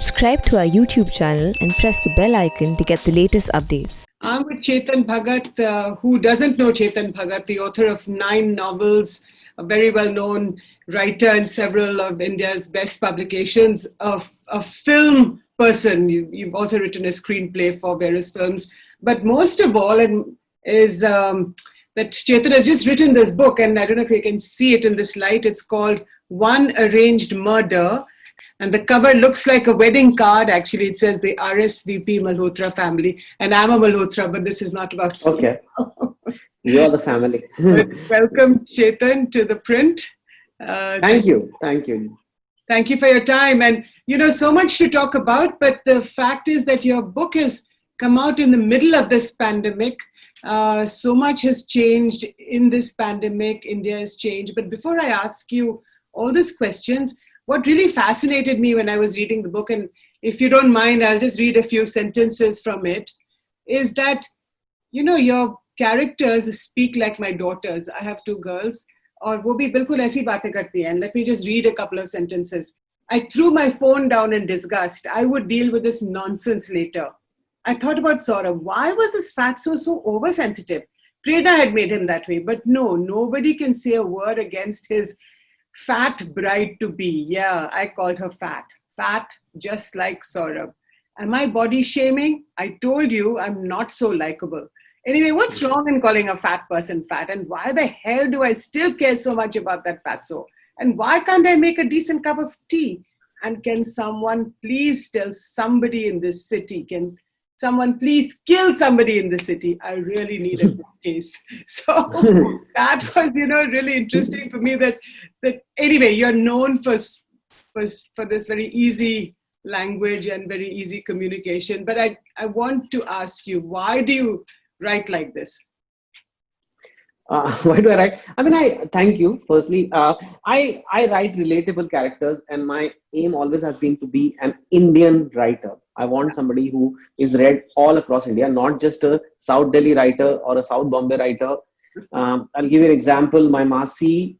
Subscribe to our YouTube channel and press the bell icon to get the latest updates. I'm with Chetan Bhagat, who doesn't know Chetan Bhagat, the author of 9 novels, a very well-known writer in several of India's best publications, a film person. You've also written a screenplay for various films. But most of all is that Chetan has just written this book, and I don't know if you can see it in this light. It's called One Arranged Murder. And the cover looks like a wedding card. Actually, it says the RSVP Malhotra family. And I'm a Malhotra, but this is not about me. Okay. You're the family. Welcome, Chetan, to the print. Thank you. Thank you. Thank you for your time. And, so much to talk about. But the fact is that your book has come out in the middle of this pandemic. So much has changed in this pandemic. India has changed. But before I ask you all these questions, what really fascinated me when I was reading the book, and if you don't mind, I'll just read a few sentences from it, is that, your characters speak like my daughters. I have 2 girls. और वो भी बिल्कुल ऐसी बातें करती हैं. Let me just read a couple of sentences. I threw my phone down in disgust. I would deal with this nonsense later. I thought about Saurabh. Why was this fatso so oversensitive? Prerna had made him that way. But no, nobody can say a word against his fat bride to be. Yeah, I called her fat. Fat, just like Saurabh. Am I body shaming? I told you I'm not so likable. Anyway, what's wrong in calling a fat person fat? And why the hell do I still care so much about that fatso? And why can't I make a decent cup of tea? And can someone please tell somebody in this city? Can someone please kill somebody in the city? I really need a case. So that was, really interesting for me that anyway, you're known for this very easy language and very easy communication. But I want to ask you, why do you write like this? Why do I write? I thank you. Firstly, I write relatable characters, and my aim always has been to be an Indian writer. I want somebody who is read all across India, not just a South Delhi writer or a South Bombay writer. I'll give you an example. My Masi,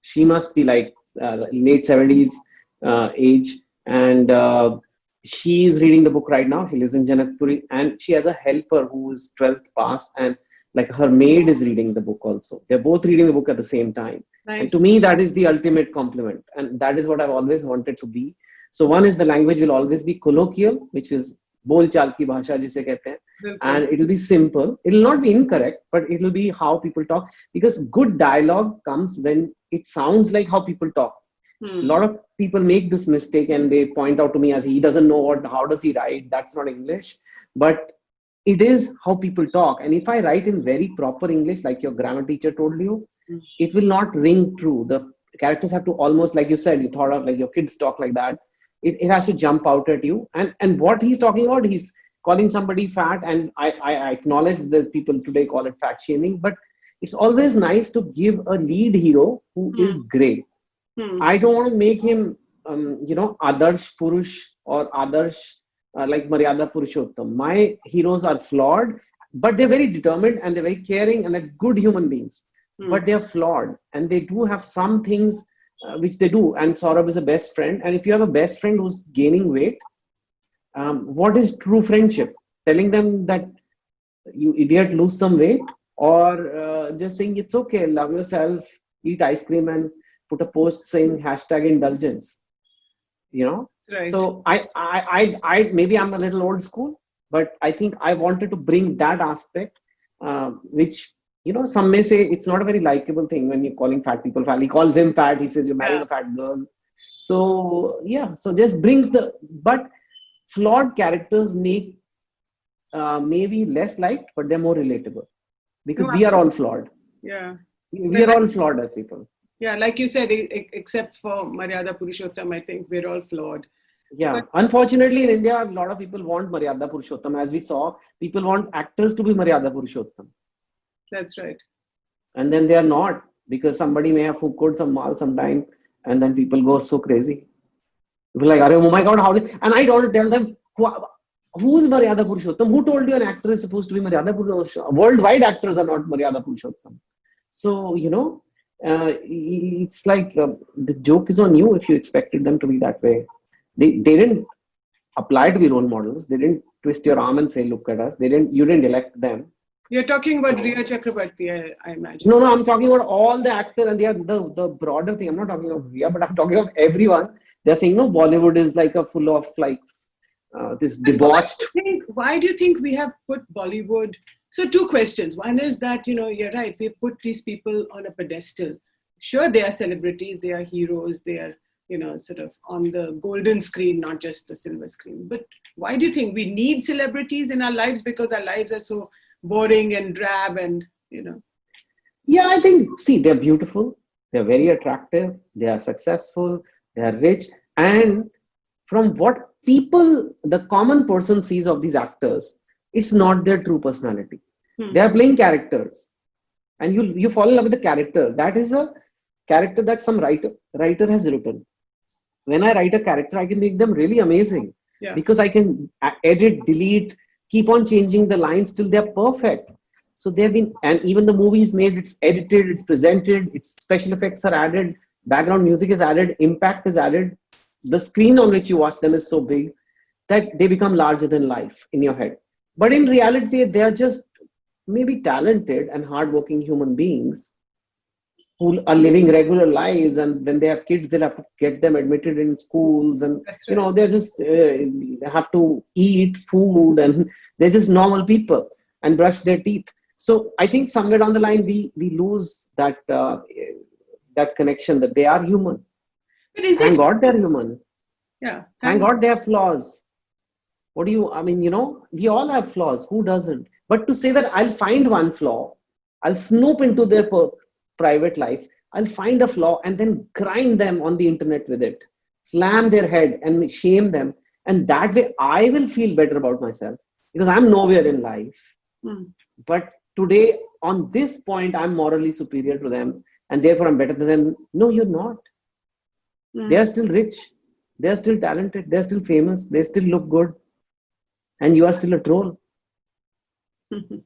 she must be like late 70s age, and she is reading the book right now. She lives in Janakpuri, and she has a helper who is 12th pass, and like her maid is reading the book also. They're both reading the book at the same time. Nice. And to me, that is the ultimate compliment. And that is what I've always wanted to be. So one is the language will always be colloquial, which is bol chal ki bhasha jise kehte hain. And it will be simple. It will not be incorrect, but it will be how people talk. Because good dialogue comes when it sounds like how people talk. A lot of people make this mistake and they point out to me as he doesn't know how does he write. That's not English. But it is how people talk. And if I write in very proper English, like your grammar teacher told you, it will not ring true. The characters have to almost, like you said, you thought of like your kids talk like that. It has to jump out at you. And what he's talking about, he's calling somebody fat. And I acknowledge that people today call it fat shaming. But it's always nice to give a lead hero who is grey. I don't want to make him, Adarsh Purush or Adarsh like Maryada Purushottam. My heroes are flawed, but they're very determined and they're very caring and they're good human beings. But they're flawed and they do have some things which they do. And Saurabh is a best friend. And if you have a best friend who's gaining weight, what is true friendship? Telling them that you idiot, lose some weight, or just saying it's okay, love yourself, eat ice cream and put a post saying #indulgence. Right. So I maybe I'm a little old school, but I think I wanted to bring that aspect, which, some may say it's not a very likable thing when you're calling fat people fat. He calls him fat. He says you're marrying a fat girl. So yeah, so just brings but flawed characters make maybe less liked, but they're more relatable because we are all flawed. Yeah. We are all flawed as people. Yeah, like you said, except for Maryada Purushottam, I think we're all flawed. Yeah, but unfortunately in India, a lot of people want Maryada Purushottam. As we saw, people want actors to be Maryada Purushottam. That's right. And then they are not, because somebody may have cooked some mal sometime, and then people go so crazy. People are like, oh my God, how did... And I don't tell them, who's Maryada Purushottam? Who told you an actor is supposed to be Maryada Purushottam? Worldwide actors are not Maryada Purushottam. So, it's like the joke is on you if you expected them to be that way. they didn't apply to be role models. They didn't twist your arm and say, look at us. You didn't elect them. You're talking about Riya Chakrabarti, I imagine. No, I'm talking about all the actors, and they are the broader thing. I'm not talking about Riya, but I'm talking about everyone. They're saying, no, Bollywood is like a full of like this debauched. Why do you think we have put Bollywood? So two questions. One is that, you're right. We've put these people on a pedestal. Sure, they are celebrities. They are heroes. They are, sort of on the golden screen, not just the silver screen. But why do you think we need celebrities in our lives? Because our lives are so boring and drab and, Yeah, I think, see, they're beautiful. They're very attractive. They are successful. They are rich. And from what the common person sees of these actors, it's not their true personality. They are playing characters. And you fall in love with the character. That is a character that some writer has written. When I write a character, I can make them really amazing. Yeah. Because I can edit, delete, keep on changing the lines till they're perfect. So they've been, and even the movie is made, it's edited, it's presented, its special effects are added, background music is added, impact is added. The screen on which you watch them is so big that they become larger than life in your head. But in reality, they're just maybe talented and hardworking human beings who are living regular lives, and when they have kids, they'll have to get them admitted in schools, and they're just they have to eat food, and they're just normal people and brush their teeth. So I think somewhere down the line we lose that that connection that they are human. Thank God they're human. Yeah. Thank God they have flaws. We all have flaws. Who doesn't? But to say that I'll find one flaw, I'll snoop into their private life, I'll find a flaw and then grind them on the internet with it, slam their head and shame them. And that way I will feel better about myself because I'm nowhere in life. But today, on this point, I'm morally superior to them and therefore I'm better than them. No, you're not. They are still rich. They are still talented. They're still famous. They still look good. And you are still a troll.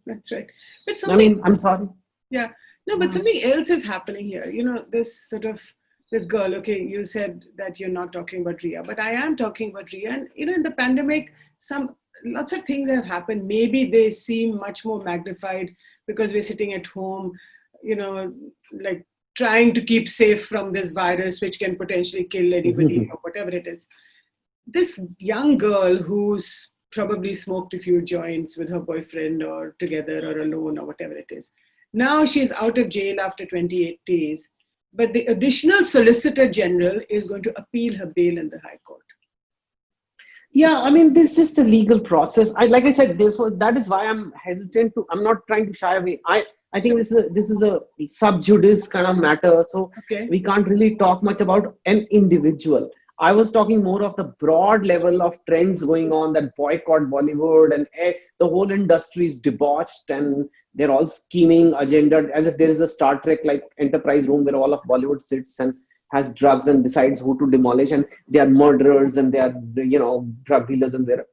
That's right. But I'm sorry. Yeah. No, but something else is happening here. This girl, okay, you said that you're not talking about Riya, but I am talking about Riya. And, in the pandemic, lots of things have happened. Maybe they seem much more magnified because we're sitting at home, like trying to keep safe from this virus, which can potentially kill anybody or whatever it is. This young girl who's probably smoked a few joints with her boyfriend or together or alone or whatever it is. Now she's out of jail after 28 days, but the additional Solicitor General is going to appeal her bail in the High Court. Yeah, this is the legal process. Like I said, therefore, that is why I'm hesitant I'm not trying to shy away. I think this is a sub judice kind of matter. So we can't really talk much about an individual. I was talking more of the broad level of trends going on that boycott Bollywood and the whole industry is debauched and they're all scheming agenda as if there is a Star Trek like enterprise room where all of Bollywood sits and has drugs and decides who to demolish, and they are murderers and they are drug dealers and they're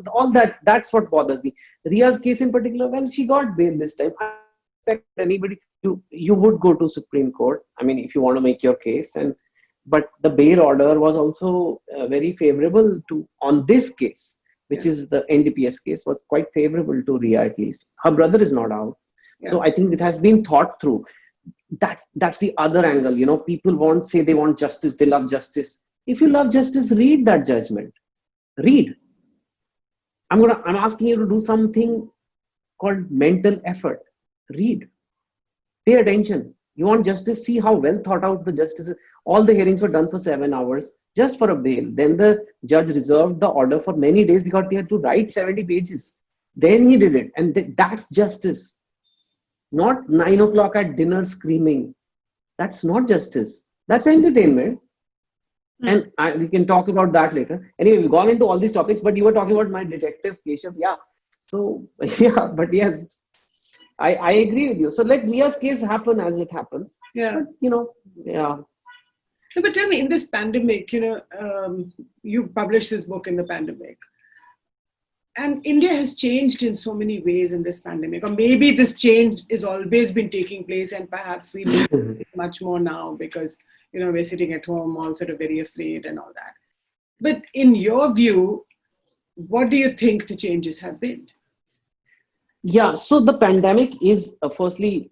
all that's what bothers me. Riya's case in particular, well, she got bail this time. I expect anybody you would go to Supreme Court. If you want to make your case, but the bail order was also very favorable on this case, which is the NDPS case, was quite favorable to Riya at least. Her brother is not out. Yeah. So I think it has been thought through. That's the other angle. People won't say they want justice, they love justice. If you love justice, read that judgment. Read. I'm asking you to do something called mental effort. Read. Pay attention. You want justice, see how well thought out the justice is. All the hearings were done for 7 hours just for a bail. Then the judge reserved the order for many days because he had to write 70 pages. Then he did it. And that's justice. Not 9 o'clock at dinner screaming. That's not justice. That's entertainment. And we can talk about that later. Anyway, we've gone into all these topics, but you were talking about my detective, Keshav. Yeah. So, yeah, but yes, I agree with you. So let Riya's case happen as it happens. Yeah. But, yeah. No, but tell me, in this pandemic, you published this book in the pandemic. And India has changed in so many ways in this pandemic. Or maybe this change has always been taking place and perhaps we need it much more now because, we're sitting at home all sort of very afraid and all that. But in your view, what do you think the changes have been? Yeah, so the pandemic is firstly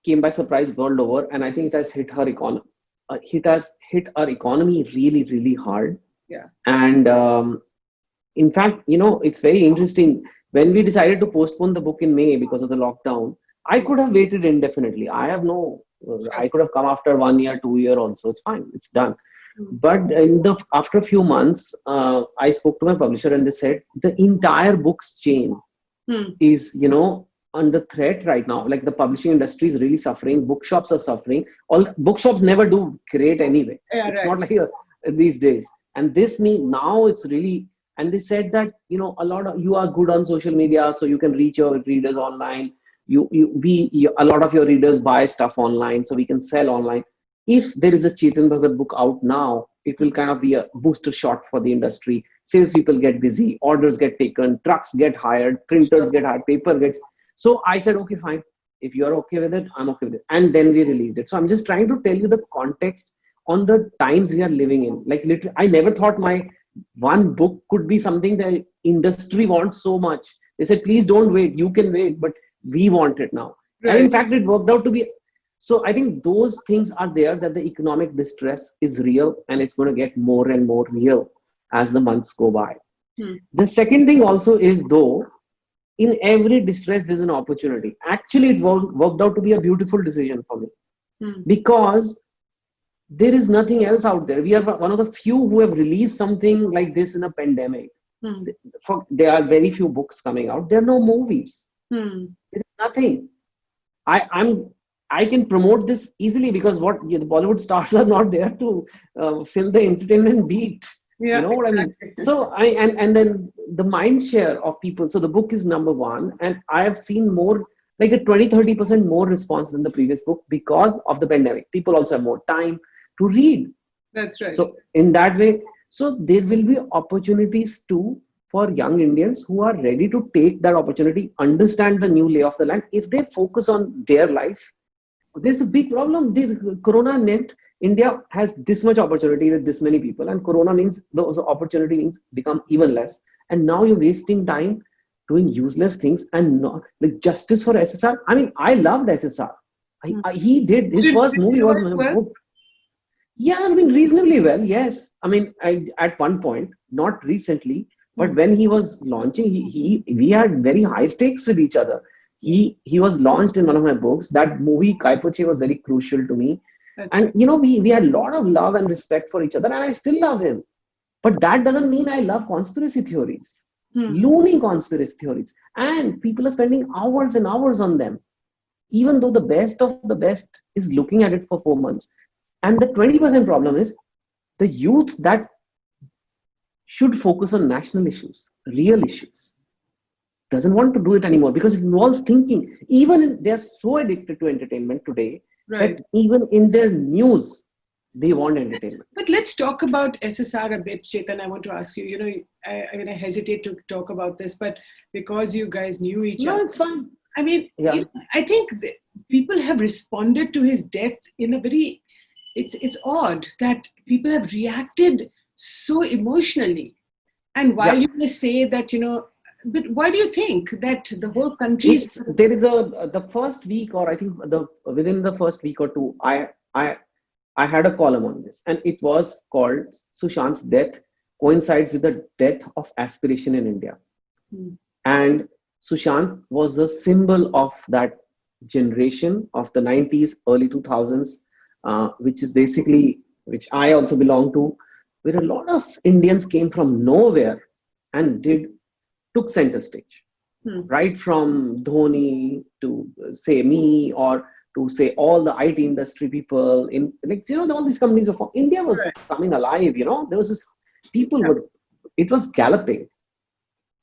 came by surprise world over, and I think it has hit her economy. It has hit our economy really, really hard. Yeah. And in fact, it's very interesting. When we decided to postpone the book in May because of the lockdown, I could have waited indefinitely. I have no, I could have come after 1 year, 2 year also. It's fine. It's done. But after a few months, I spoke to my publisher and they said the entire books chain is, under threat right now. Like the publishing industry is really suffering. Bookshops are suffering. All bookshops never do great anyway. Yeah, it's right. not like these days. And this means now it's really, and they said that, a lot of you are good on social media, so you can reach your readers online. A lot of your readers buy stuff online, so we can sell online. If there is a Chetan Bhagat book out now, it will kind of be a booster shot for the industry. Salespeople get busy, orders get taken, trucks get hired, printers get hired, paper gets. So I said, okay, fine. If you're okay with it, I'm okay with it. And then we released it. So I'm just trying to tell you the context on the times we are living in. Like literally, I never thought my one book could be something the industry wants so much. They said, please don't wait. You can wait, but we want it now. Right. And in fact, it worked out to be. So I think those things are there, that the economic distress is real and it's going to get more and more real as the months go by. The second thing also is, though, in every distress, there's an opportunity. Actually, it worked out to be a beautiful decision for me because there is nothing else out there. We are one of the few who have released something like this in a pandemic. There are very few books coming out. There are no movies. There is nothing. I can promote this easily because the Bollywood stars are not there to fill the entertainment beat. Yeah, you know what exactly. I mean? So and then the mind share of people. So the book is number one, and I have seen more, like a 20-30% more response than the previous book because of the pandemic. People also have more time to read. That's right. So in that way, so there will be opportunities too for young Indians who are ready to take that opportunity, understand the new lay of the land. If they focus on their life, there's a big problem. This Corona meant India has this much opportunity with this many people, and Corona means those opportunity means become even less. And now you're wasting time doing useless things and not like justice for SSR. I mean, I loved SSR. He did his first movie was well? Yeah, I mean reasonably well. Yes, I mean at one point, not recently, but when he was launching, we had very high stakes with each other. He was launched in one of my books. That movie Kaipoche was very crucial to me. And we had a lot of love and respect for each other, and I still love him. But that doesn't mean I love conspiracy theories, loony conspiracy theories. And people are spending hours and hours on them, even though the best of the best is looking at it for 4 months. And the 20% problem is the youth that should focus on national issues, real issues, doesn't want to do it anymore because it involves thinking. They're so addicted to entertainment today. Right. That even in their news, they want entertainment. But let's talk about SSR a bit, Chetan. I want to ask you, I hesitate to talk about this, but because you guys knew each other. No, it's fine. I mean, Yeah. I think people have responded to his death in a very, it's odd that people have reacted so emotionally. And while you may say that, but why do you think that the whole country There is the first week, or I think within the first week or two, I had a column on this, and it was called Sushant's death coincides with the death of aspiration in India. And Sushant was a symbol of that generation of the 90s, early 2000s, which I also belong to, where a lot of Indians came from nowhere and took center stage, right from Dhoni to say me, or to say all the IT industry people in all these companies of India was coming alive. There was this it was galloping,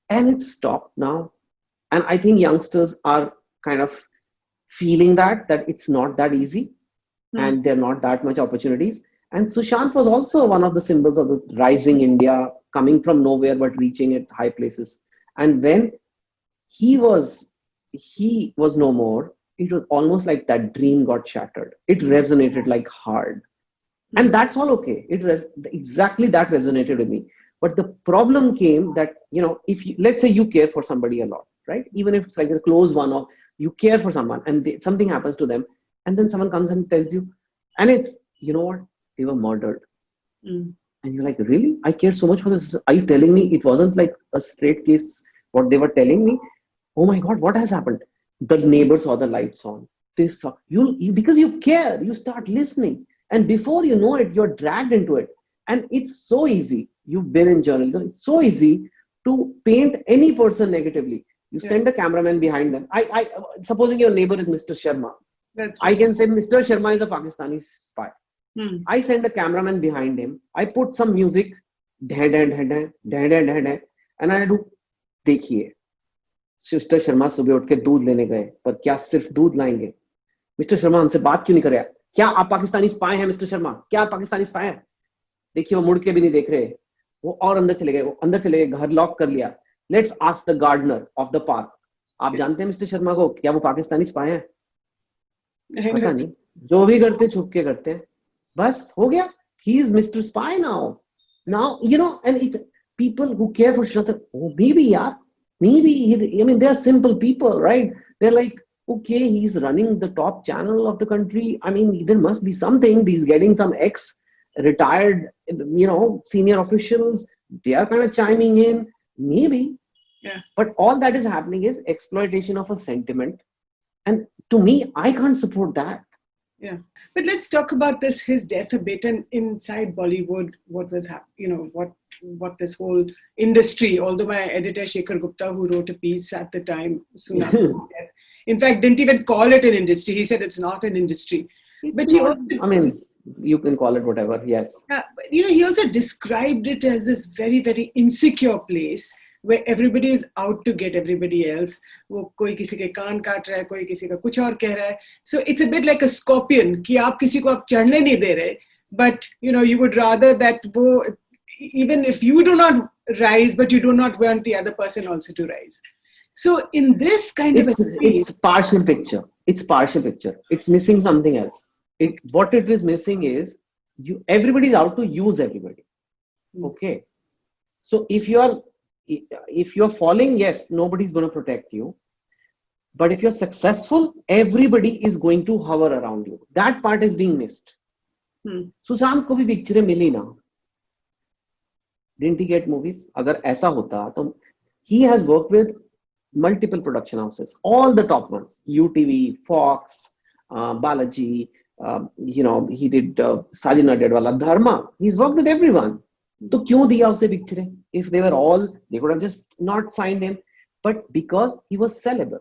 and it stopped now. And I think youngsters are kind of feeling that it's not that easy, and there are not that much opportunities. And Sushant was also one of the symbols of the rising India, coming from nowhere but reaching at high places. And when he was no more, it was almost like that dream got shattered. It resonated like hard. And that's all okay. Exactly that resonated with me. But the problem came that, if you, let's say you care for somebody a lot, right? Even if it's like a close one, or you care for someone and something happens to them, and then someone comes and tells you, and it's, you know what, they were murdered. Mm. And you're like, really? I care so much for this. Are you telling me it wasn't like a straight case, what they were telling me? Oh my God, what has happened? The neighbor saw the lights on. This, because you care, you start listening. And before you know it, you're dragged into it. And it's so easy. You've been in journalism. It's so easy to paint any person negatively. You send a cameraman behind them. Supposing your neighbor is Mr. Sharma. That's I right. can say Mr. Sharma is a Pakistani spy. Hmm. I send a cameraman behind him. I put some music, and I do, देखिए, sister Sharma सुबह उठ के दूध लेने गए, पर क्या सिर्फ दूध लाएंगे? मिस्टर शर्मा हमसे बात क्यों नहीं कर रहे? क्या आप पाकिस्तानी स्पाई हैं मिस्टर शर्मा? क्या आप पाकिस्तानी स्पाई हैं? देखिए वो मुड़ के भी नहीं देख रहे, वो और अंदर चले गए, घर लॉक कर लिया. Let's ask the gardener of the park, आप जानते हैं मिस्टर शर्मा को, क्या वो पाकिस्तानी स्पाई हैं? पता नहीं, जो भी करते छुप के करते हैं, बस हो गया. He is Mr. Spy now. Now, and it's people who care for Shraddha. Oh, maybe, they are simple people, right? They're like, okay, he's running the top channel of the country. I mean, there must be something. He's getting some ex-retired, senior officials. They are kind of chiming in. Maybe. Yeah. But all that is happening is exploitation of a sentiment. And to me, I can't support that. Yeah, but let's talk about his death a bit, and inside Bollywood, what was happening, what this whole industry, although my editor Shekhar Gupta, who wrote a piece at the time, soon after his death, in fact, didn't even call it an industry. He said it's not an industry. You can call it whatever, yes. But, he also described it as this very, very insecure place where everybody is out to get everybody else. वो कोई किसी के कान काट रहा है, कोई किसी का कुछ और कह रहा है. So it's a bit like a scorpion कि आप किसी को आप चढ़ने नहीं दे रहे, but you would rather that वो, even if you do not rise, but you do not want the other person also to rise. So in this kind of it's partial picture. It's partial picture. It's missing something else. What it is missing is everybody's out to use everybody. Okay. So if you're falling, yes, nobody's going to protect you. But if you're successful, everybody is going to hover around you. That part is being missed. Sushant ko bhi picture mili na. Didn't he get movies? Agar aisa hota, to he has worked with multiple production houses, all the top ones, UTV, Fox, Balaji, he did Sajina Dedwala, Dharma. He's worked with everyone. तो क्यों दिया उसे पिक्चरें? If they were all, they could have just not signed him. But because he was sellable,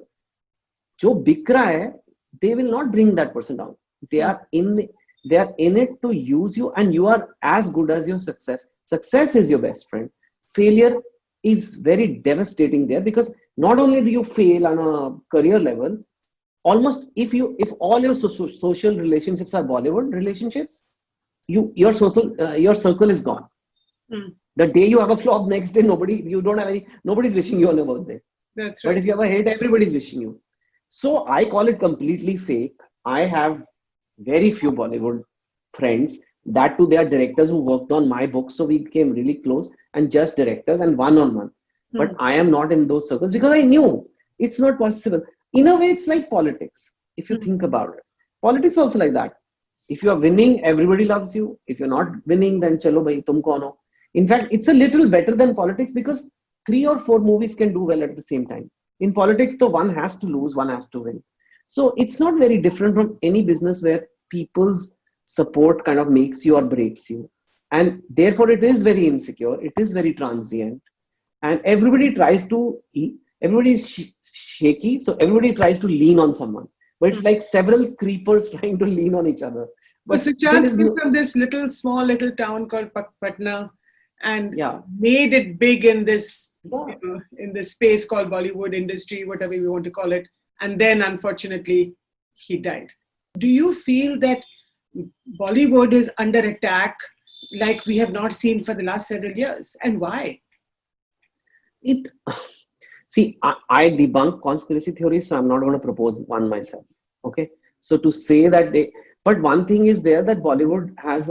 जो बिक रहा है, they will not bring that person down. They are in it to use you, and you are as good as your success. Success is your best friend. Failure is very devastating there, because not only do you fail on a career level, almost if all your social relationships are Bollywood relationships, your circle is gone. The day you have a flop, next day nobody's wishing you on a birthday. That's right. But if you have a hit, everybody's wishing you. So I call it completely fake. I have very few Bollywood friends. That too, they are directors who worked on my books, so we became really close, and just directors and one-on-one. But I am not in those circles because I knew it's not possible. In a way, it's like politics. If you think about it, politics also like that. If you are winning, everybody loves you. If you're not winning, then chalo bhai, tum kaun ho. In fact, it's a little better than politics, because 3 or 4 movies can do well at the same time. In politics, though, one has to lose, one has to win. So it's not very different from any business where people's support kind of makes you or breaks you. And therefore, it is very insecure. It is very transient. And everybody is shaky. So everybody tries to lean on someone. But it's like several creepers trying to lean on each other. But so Sushant came from this small little town called Patna, and made it big in this in this space called Bollywood industry, whatever we want to call it. And then, unfortunately, he died. Do you feel that Bollywood is under attack like we have not seen for the last several years? And why? See, I debunk conspiracy theories, so I'm not going to propose one myself. Okay. So to say that but one thing is there, that Bollywood has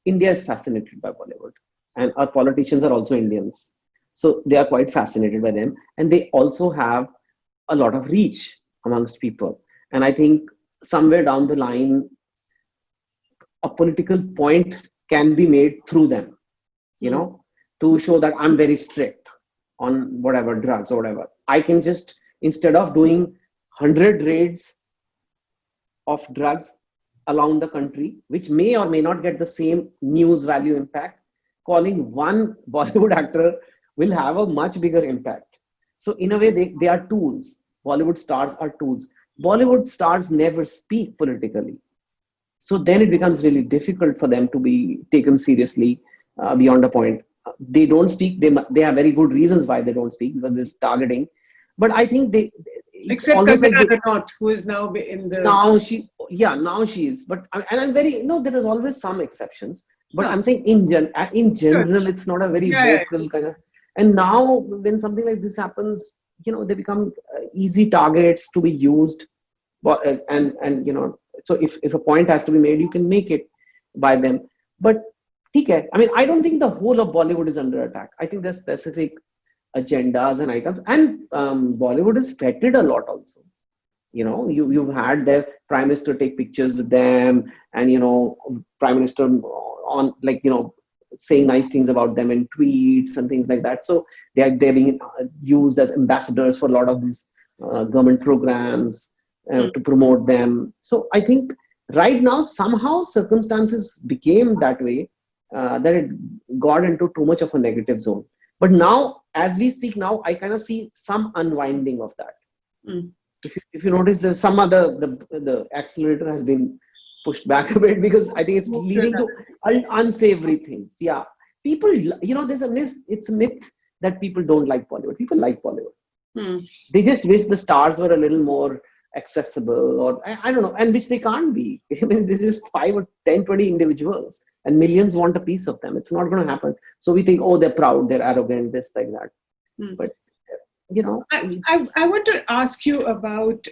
India is fascinated by Bollywood, and our politicians are also Indians. So they are quite fascinated by them, and they also have a lot of reach amongst people. And I think somewhere down the line, a political point can be made through them, to show that I'm very strict on whatever drugs or whatever. I can just, instead of doing 100 raids of drugs along the country, which may or may not get the same news value impact, calling one Bollywood actor will have a much bigger impact. So in a way, they are tools. Bollywood stars are tools. Bollywood stars never speak politically. So then it becomes really difficult for them to be taken seriously beyond a point. They don't speak. They have very good reasons why they don't speak, because there's targeting. But I think they except Kankana Ranaut, who is now in the now she is. But and I'm very there is always some exceptions. But I'm saying in general, it's not a very vocal kind of. And now when something like this happens, they become easy targets to be used. And so if a point has to be made, you can make it by them. But okay, I mean, I don't think the whole of Bollywood is under attack. I think there's specific agendas and items, and Bollywood is feted a lot also. You've had their prime minister take pictures with them, and prime minister on saying nice things about them in tweets and things like that. So they're being used as ambassadors for a lot of these government programs to promote them. So I think right now somehow circumstances became that way, that it got into too much of a negative zone. But now, as we speak now, I kind of see some unwinding of that. If you notice, there's some other, the accelerator has been pushed back a bit, because I think it's leading to unsavory things. Yeah. People, there's a myth, it's a myth that people don't like Bollywood. People like Bollywood. They just wish the stars were a little more accessible, or I don't know, and which they can't be. I mean, there's just 5 or 10, 20 individuals, and millions want a piece of them. It's not going to happen. So we think, oh, they're proud, they're arrogant, this, like that. But I want to ask you about,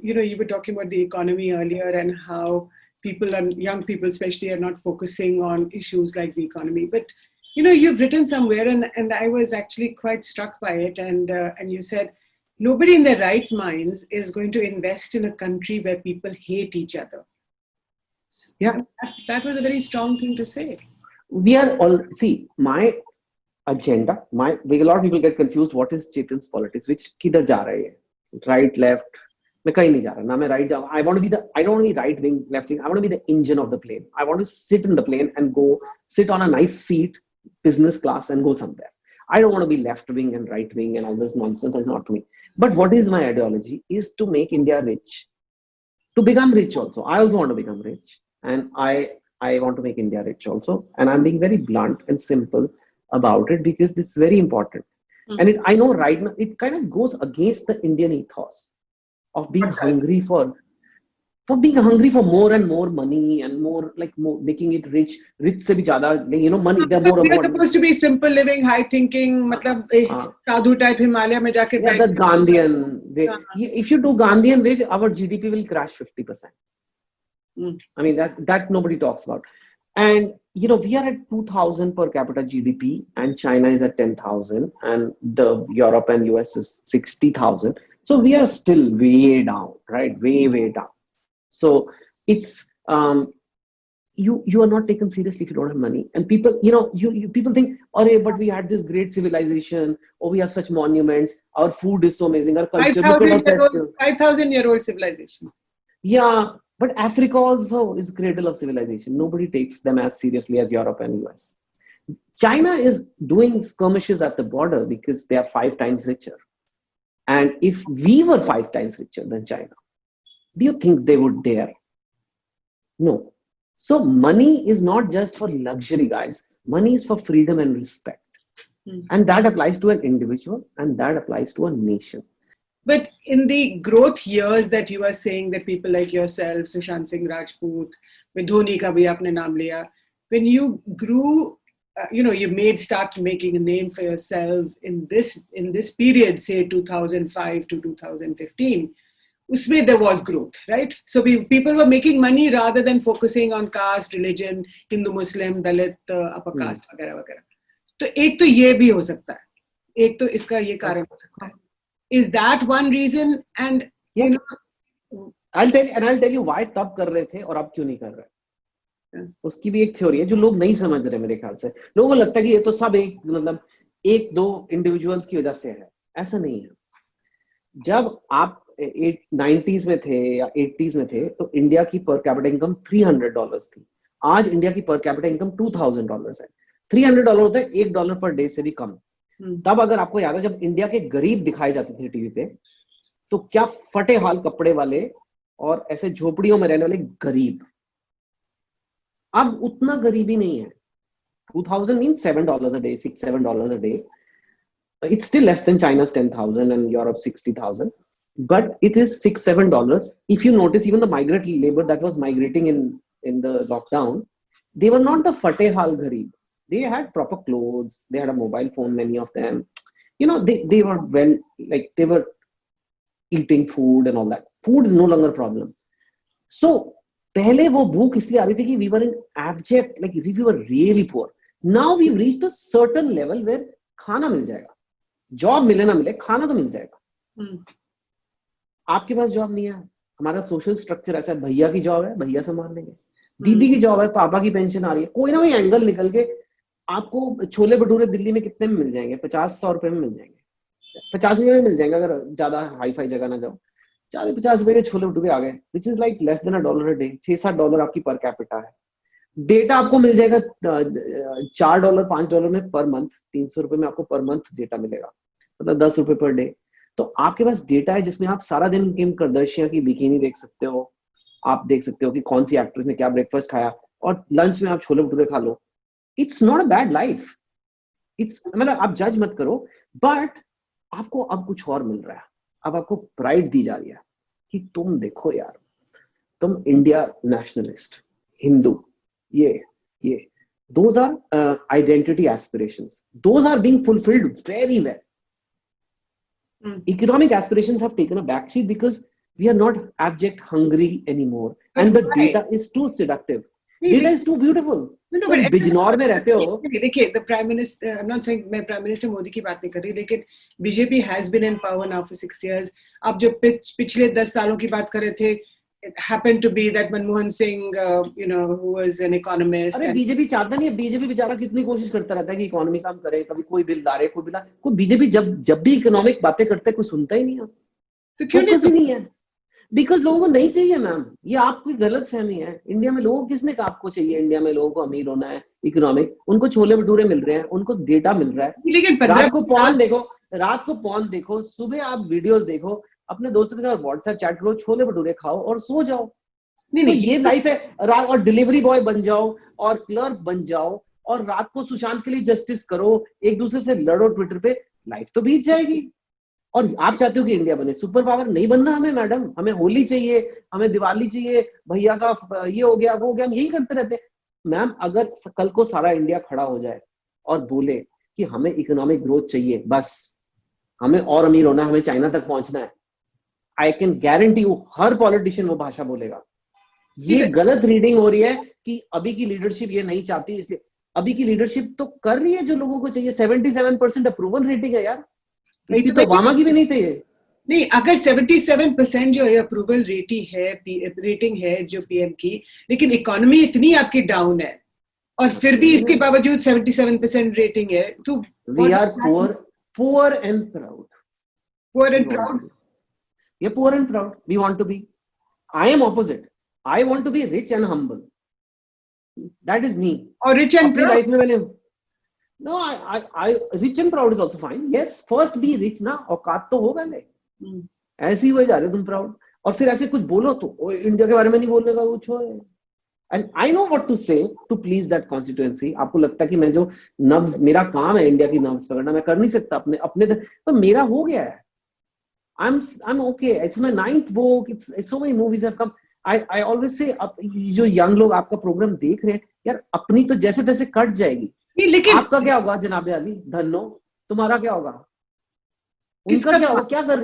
you were talking about the economy earlier, and how people, and young people especially, are not focusing on issues like the economy. But, you've written somewhere, and I was actually quite struck by it. And you said, nobody in their right minds is going to invest in a country where people hate each other. Yeah. That was a very strong thing to say. We are all, my agenda, a lot of people get confused, what is Chetan's politics, which kidhar ja raha hai? Right, left, मैं कहीं नहीं जा रहा ना, मैं right जा, I don't want to be right wing, left wing. I want to be the engine of the plane. I want to sit in the plane and go sit on a nice seat, business class, and go somewhere. I don't want to be left wing and right wing and all this nonsense. It's not for me. But what is my ideology is to make India rich, to become rich also. I also want to become rich, and I want to make India rich also. And I'm being very blunt and simple about it, because it's very important. And I know right now it kind of goes against the Indian ethos of being hungry for more and more money, and more making it rich se bhi zyada, money. They're more about. They're supposed to be simple living, high thinking, sadhu type Himalaya mein jaake. Yeah, the Gandhian way. If you do Gandhian way, our GDP will crash 50%. I mean, that nobody talks about. And we are at 2,000 per capita GDP, and China is at 10,000, and the Europe and US is 60,000. So we are still way down, right? Way down. So it's you are not taken seriously if you don't have money. And people, people think, oh, but we had this great civilization, or we have such monuments, our food is so amazing, our culture. 5,000-year-old civilization. Yeah, but Africa also is cradle of civilization. Nobody takes them as seriously as Europe and US. China is doing skirmishes at the border because they are 5 times richer. And if we were 5 times richer than China, do you think they would dare? No. So money is not just for luxury, guys. Money is for freedom and respect. And that applies to an individual, and that applies to a nation. But in the growth years that you are saying, that people like yourself, Sushant Singh Rajput, with Dhoni ka bhi aapne naam liya, when you grew, you start making a name for yourselves in this period, say 2005 to 2015. usme there was growth, right? So people were making money rather than focusing on caste, religion, Hindu, Muslim, Dalit, upper caste वगैरह वगैरह. तो एक तो ये भी हो सकता है, एक तो इसका ये कारण हो सकता है. Is that one reason? And you know, I'll tell you why तब कर रहे थे और अब क्यों नहीं कर रहे. उसकी भी एक थ्योरी है जो लोग नहीं समझ रहे मेरे ख्याल से. लोगों को लगता है कि ये तो सब एक मतलब एक दो इंडिविजुअल्स की वजह से है. ऐसा नहीं है. जब आप 90s में थे या 80s में थे तो इंडिया की पर कैपिटा इनकम $300 थी. आज इंडिया की पर कैपिटा इनकम $2000 है. $300 होता है $1 पर डे से भी कम. तब अगर आपको याद है जब इंडिया के गरीब दिखाए जाते थे टीवी पे तो क्या फटे हाल कपड़े वाले और ऐसे झोपड़ियों में रहने वाले गरीब. अब उतना गरीबी नहीं है. 2000 means $7 a day, $6-7 a day. It's still less than China's 10,000 and Europe 60,000. But it is $6-7. If you notice, even the migrant labor that was migrating in the lockdown, they were not the fatehal gharib. They had proper clothes. They had a mobile phone. Many of them, you know, they were well, like they were eating food and all that. Food is no longer a problem. So पहले वो भूख इसलिए आ रही थी कि we were in abject, like we were really poor. Now we've reached a certain level where खाना मिल जाएगा. Job मिले ना मिले खाना तो मिल जाएगा. आपके पास जॉब नहीं है. हमारा सोशल स्ट्रक्चर ऐसा है, भैया की जॉब है भैया संभाल लेंगे, दीदी की जॉब है पापा की पेंशन आ रही है. कोई ना कोई एंगल निकल के आपको छोले भटूरे दिल्ली में कितने में मिल जाएंगे? 50-100 रुपए में मिल जाएंगे. 50 रुपए में मिल जाएंगे अगर ज्यादा हाई फाई जगह ना जाओ. 40-50 रुपए के छोले भटूरे आ गए, which is like less than $1 a day. $6-7 आपकी पर कैपिटा है. डेटा आपको मिल जाएगा $4-5 में पर मंथ. 300 रुपए में आपको पर मंथ डेटा मिलेगा, मतलब 10 रुपए पर डे. तो आपके पास डेटा है जिसमें आप सारा दिन किम कर्दशियां की बिकिनी देख सकते हो. आप देख सकते हो कि कौन सी एक्ट्रेस ने क्या ब्रेकफास्ट खाया और लंच में आप छोले भटूरे खा लो. It's not a bad life. It's मतलब आप जज मत करो, बट आपको अब कुछ और मिल रहा है. अब आपको प्राइड दी जा रही है कि तुम देखो यार, तुम इंडिया नेशनलिस्ट, हिंदू, ये those are identity aspirations. Those are being fulfilled very well. Economic aspirations have taken a backseat because we are not abject hungry anymore, and the data is too seductive. Data is too beautiful. No, so Bijnor में रहते हो. देखिए, the prime minister, I'm not saying मैं prime minister Modi की बात नहीं कर रही, लेकिन BJP has been in power now for 6 years. आप जो पिछले 10 सालों की बात कर रहे थे, it happened to be that Manmohan Singh, you know, who was an economist. अरे बीजेपी चाहता नहीं है. बीजेपी बेचारा कितनी कोशिश करता रहता है कि इकोनॉमी काम करे, कभी कोई बिल ला रहे, कोई बिल कोई. बीजेपी जब भी इकोनॉमिक बातें करते हैं कोई सुनता ही नहीं है. तो क्यों नहीं है? बिकॉज लोगों को नहीं चाहिए मैम. ये आपकी गलत फहमी है. इंडिया में लोगों किसने कहा आपको चाहिए? इंडिया में लोगों को अमीर होना है, इकोनॉमिक. उनको छोले भटूरे मिल रहे हैं, उनको डेटा मिल रहा है. लेकिन रात को पॉर्न देखो, सुबह आप वीडियोस देखो, अपने दोस्तों के साथ व्हाट्सएप चैट करो, छोले भटूरे खाओ और सो जाओ. नहीं ये लाइफ है. और डिलीवरी बॉय बन जाओ और क्लर्क बन जाओ और रात को सुशांत के लिए जस्टिस करो, एक दूसरे से लड़ो ट्विटर पे, लाइफ तो बीत जाएगी. और आप चाहते हो कि इंडिया बने. सुपर पावर नहीं बनना हमें मैडम. हमें होली चाहिए, हमें दिवाली चाहिए, भैया का ये हो गया वो हो गया, हम यही करते रहते हैं. मैम अगर कल को सारा इंडिया खड़ा हो जाए और बोले कि हमें इकोनॉमिक ग्रोथ चाहिए, बस हमें और अमीर होना है, हमें चाइना तक पहुंचना है, I can guarantee you her politician वो भाषा बोलेगा. ये गलत रीडिंग हो रही है कि अभी की लीडरशिप ये नहीं चाहती, इसलिए अभी की लीडरशिप तो कर रही है जो लोगों को चाहिए. 77% अप्रूवल रेटिंग है यार. तो ओबामा की भी नहीं थी. नहीं, अगर 77% जो है अप्रूवल रेटिंग है जो पीएम की, लेकिन इकोनॉमी इतनी आपकी डाउन है और फिर भी इसके बावजूद 77% रेटिंग है, तो we are poor and proud. Poor and proud. Yeah, poor and proud. We want to be. I am opposite. I want to be rich and humble. That is me. Or rich and proud. Life में मैंने No, I rich and proud is also fine. Yes, first be rich ना, औकात तो होगा ले. ऐसे ही हुए जा रहे तुम proud. और फिर ऐसे कुछ बोलो तो इंडिया के बारे में नहीं बोलने का कुछ हो. And I know what to say to please that constituency. आपको लगता है कि मैं जो नब्ज, मेरा काम है इंडिया की नब्ज पकड़ना, मैं कर नहीं सकता अपने तो मेरा हो गया है. I'm okay. It's my 9th book. It's so many movies have come. I always say जो young लोग आपका प्रोग्राम देख रहे हैं यार, अपनी तो जैसे तैसे कट जाएगी. लेकिन आपका क्या होगा जनाबे अली? धन्नो. तुम्हारा क्या होगा? उनका क्या होगा? क्या कर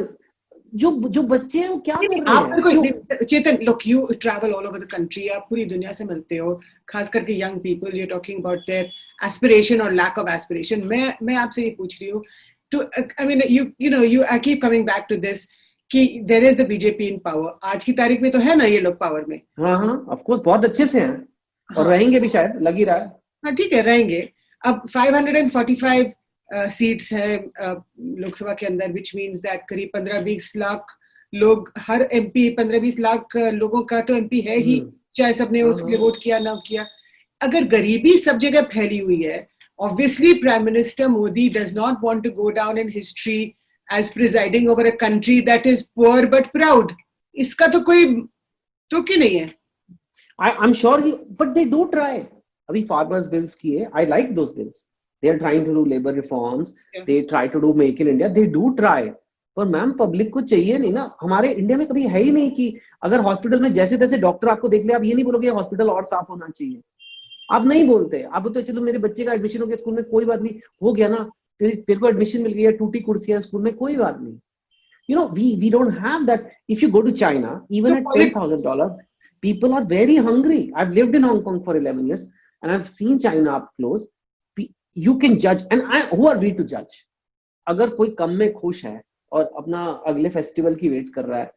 जो बच्चे हैं वो क्या कर रहे आप हैं? कोई चेतन, look, you travel all over the country, आप पूरी दुनिया से मिलते हो, खास करके young people, you're talking about their aspiration or lack of aspiration. मैं आपसे ये पूछ रही हूँ, to I mean you know you I keep coming back to this कि there is the BJP in power. आज की तारीख में तो है ना ये लोग पावर में. हाँ, ऑफ कोर्स बहुत अच्छे से हैं और हाँ. रहेंगे भी, शायद लग ही रहा है. हाँ ठीक है, रहेंगे. अब 545 सीट्स है लोकसभा के अंदर, which means that करीब 15-20 लाख लोग, हर एमपी 15-20 लाख लोगों का तो एमपी है ही, चाहे सबने उसके लिए वोट किया ना किया. अगर गरीबी सब जगह फैली हुई है, obviously Prime Minister Modi does not want to go down in history as presiding over a country that is poor but proud. इसका तो कोई तुक ही नहीं है. I'm sure but they do try. अभी farmers bills किए, I like those bills. They are trying to do labor reforms. Yeah. They try to do make in India. They do try. पर ma'am public को चाहिए नहीं ना. हमारे India में कभी है ही नहीं कि अगर हॉस्पिटल में जैसे तैसे डॉक्टर आपको देख ले, आप ये नहीं बोलोगे हॉस्पिटल और साफ होना चाहिए. आप नहीं बोलते. आप तो चलो मेरे बच्चे का एडमिशन हो गया स्कूल में, कोई बात नहीं, हो गया ना, तेरे को एडमिशन मिल गया, टूटी कुर्सियां स्कूल में, कोई बात नहीं. You know, we don't have that. If you go to China, even at $10,000, people are very hungry. I've lived in Hong Kong for 11 years and I've seen China up close. You can judge, and who are we to judge? अगर कोई कम में खुश है और अपना अगले festival की wait कर रहा है,